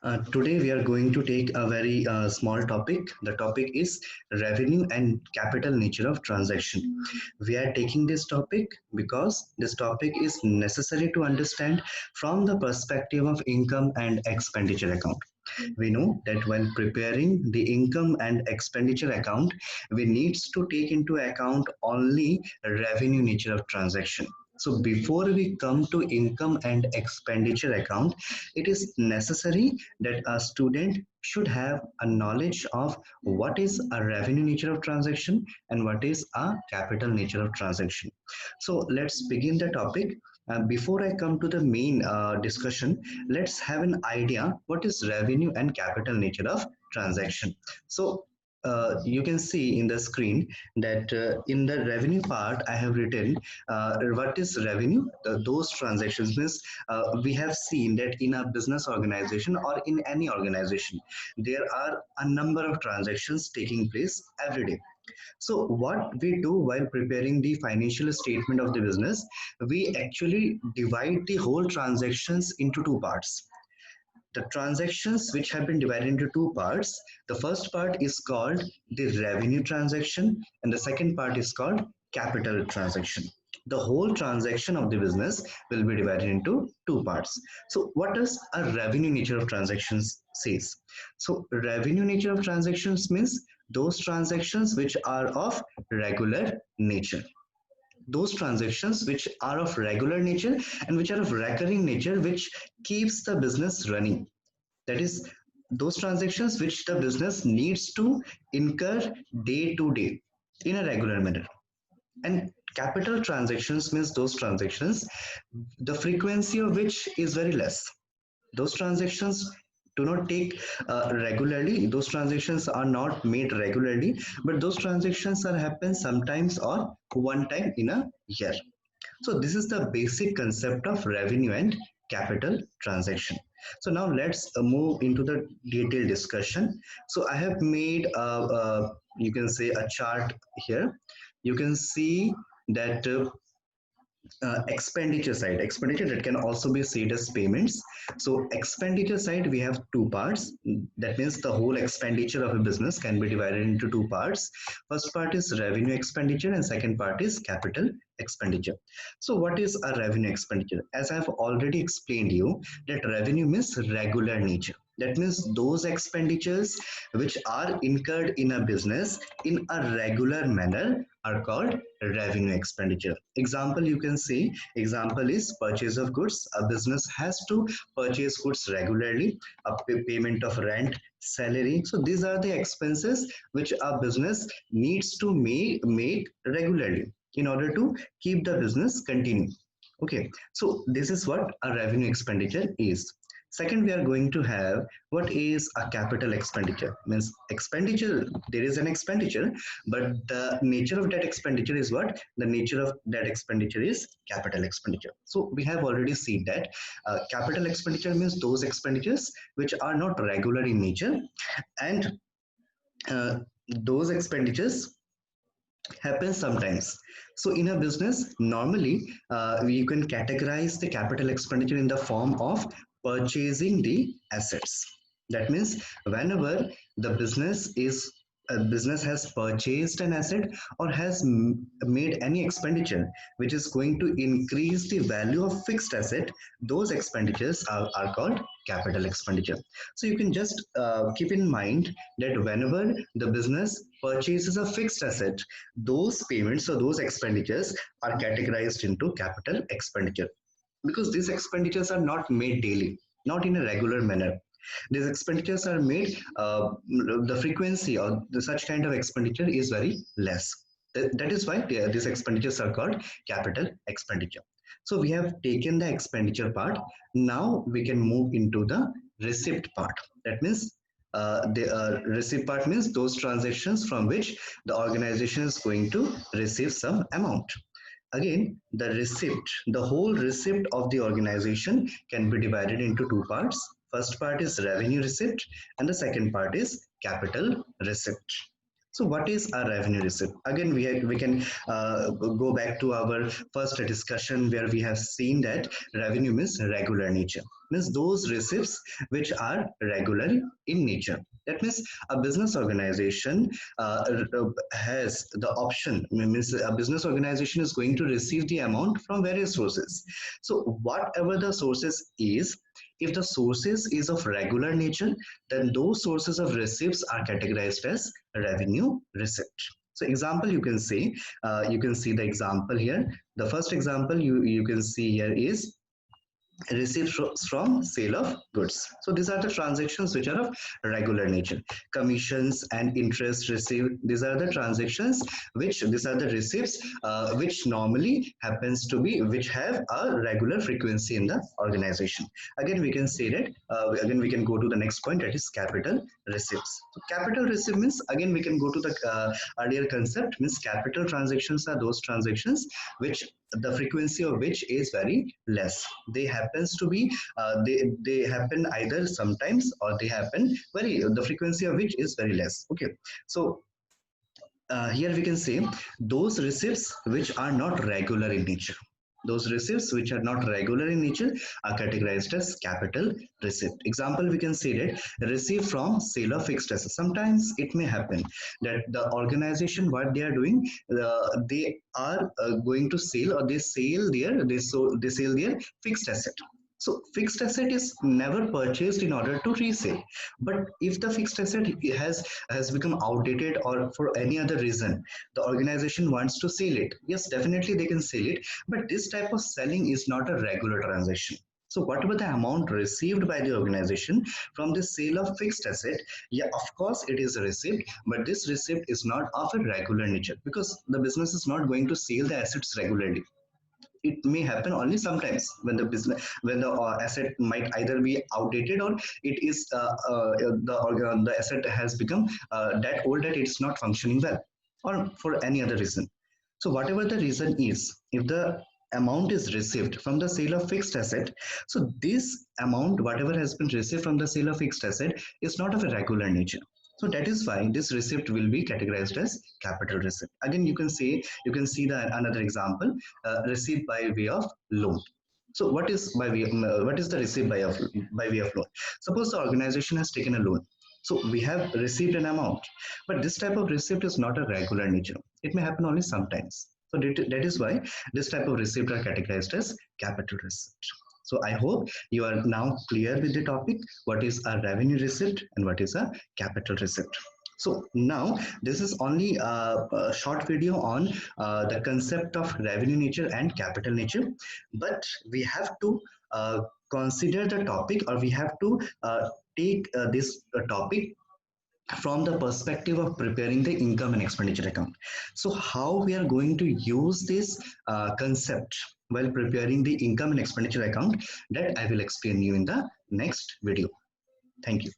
Today we are going to take a very small topic. The topic is revenue and capital nature of transaction. We are taking this topic because this topic is necessary to understand from the perspective of income and expenditure account. We know that when preparing the income and expenditure account, we needs to take into account only revenue nature of transaction. So before we come to income and expenditure account, it is necessary that a student should have a knowledge of what is a revenue nature of transaction and what is a capital nature of transaction. So let's begin the topic. Before I come to the main discussion, let's have an idea what is revenue and capital nature of transaction. So you can see in the screen that in the revenue part I have written what is revenue. Those transactions means we have seen that in a business organization or in any organization there are a number of transactions taking place every day. So what we do while preparing the financial statement of the business, we actually divide the whole transactions into two parts. The transactions which have been divided into two parts, the first part is called the revenue transaction and the second part is called capital transaction. The whole transaction of the business will be divided into two parts. So what does a revenue nature of transactions says? So revenue nature of transactions means those transactions which are of regular nature, those transactions which are of regular nature and which are of recurring nature, which keeps the business running. That is, those transactions which the business needs to incur day to day in a regular manner. And capital transactions means those transactions the frequency of which is very less. Those transactions do not take regularly, those transactions are not made regularly, but those transactions are happen sometimes or one time in a year. So this is the basic concept of revenue and capital transaction. So now let's move into the detailed discussion. So I have made you can say a chart here. You can see that expenditure that can also be said as payments. So expenditure side we have two parts. That means the whole expenditure of a business can be divided into two parts. First part is revenue expenditure and second part is capital expenditure. So what is a revenue expenditure? As I have already explained you that revenue means regular nature. That means those expenditures which are incurred in a business in a regular manner are called revenue expenditure. Example, you can see example is purchase of goods. A business has to purchase goods regularly, a payment of rent, salary. So these are the expenses which a business needs to make regularly in order to keep the business continue. Okay, so this is what a revenue expenditure is. Second, we are going to have what is a capital expenditure. Means expenditure, there is an expenditure, but the nature of that expenditure is what? The nature of that expenditure is capital expenditure. So we have already seen that capital expenditure means those expenditures which are not regular in nature, and uh, those expenditures happens sometimes. So in a business, normally you can categorize the capital expenditure in the form of purchasing the assets. That means whenever the business is a business has purchased an asset or has made any expenditure which is going to increase the value of fixed asset, those expenditures are called capital expenditure. So you can just keep in mind that whenever the business purchases a fixed asset, those payments or those expenditures are categorized into capital expenditure, because these expenditures are not made daily, not in a regular manner. These expenditures are made, the frequency of such kind of expenditure is very less. That is why these expenditures are called capital expenditure. So we have taken the expenditure part. Now we can move into the receipt part. That means the receipt part means those transactions from which the organization is going to receive some amount. Again, the receipt, the whole receipt of the organization can be divided into two parts. First part is revenue receipt and the second part is capital receipt. So what is a revenue receipt? Again, we can go back to our first discussion where we have seen that revenue means regular nature. means those receipts which are regular in nature. That means a business organization has the option, means a business organization is going to receive the amount from various sources. So whatever the sources is, if the sources is of regular nature, then those sources of receipts are categorized as revenue receipt. So example, you can say, you can see the example here. The first example you can see here is received from sale of goods. So these are the transactions which are of regular nature. Commissions and interest received, these are the transactions which, these are the receipts which normally happens to be, which have a regular frequency in the organization. Again we can say that, again we can go to the next point, that is capital receipts. So capital receipt means, again we can go to the earlier concept, means capital transactions are those transactions which the frequency of which is very less. They happens to be, they happen either sometimes, or they happen very, the frequency of which is very less. Okay, so here we can say those receipts which are not regular in nature. Those receipts which are not regular in nature are categorized as capital receipt. Example, we can say that receive from sale of fixed assets. Sometimes it may happen that the organization, what they are doing, they are going to sell, or they sell their, they sell their fixed asset. So fixed asset is never purchased in order to resell. But if the fixed asset has become outdated, or for any other reason the organization wants to sell it, yes, definitely they can sell it. But this type of selling is not a regular transaction. So whatever the amount received by the organization from the sale of fixed asset, yeah, of course it is a receipt, but this receipt is not of a regular nature, because the business is not going to sell the assets regularly. It may happen only sometimes when the business, when the asset might either be outdated, or it is the asset has become that old that it's not functioning well, or for any other reason. So whatever the reason is, if the amount is received from the sale of fixed asset, so this amount, whatever has been received from the sale of fixed asset, is not of a regular nature. So that is why this receipt will be categorized as capital receipt. Again, you can say, you can see the another example, receipt by way of loan. So what is by way, what is the receipt by way of loan? Suppose the organization has taken a loan. So we have received an amount, but this type of receipt is not a regular nature. It may happen only sometimes. So that is why this type of receipt are categorized as capital receipt. So I hope you are now clear with the topic, what is a revenue receipt and what is a capital receipt. So now this is only a short video on the concept of revenue nature and capital nature, but we have to consider the topic, or we have to take this topic from the perspective of preparing the income and expenditure account. So how we are going to use this concept while preparing the income and expenditure account, that I will explain you in the next video. Thank you.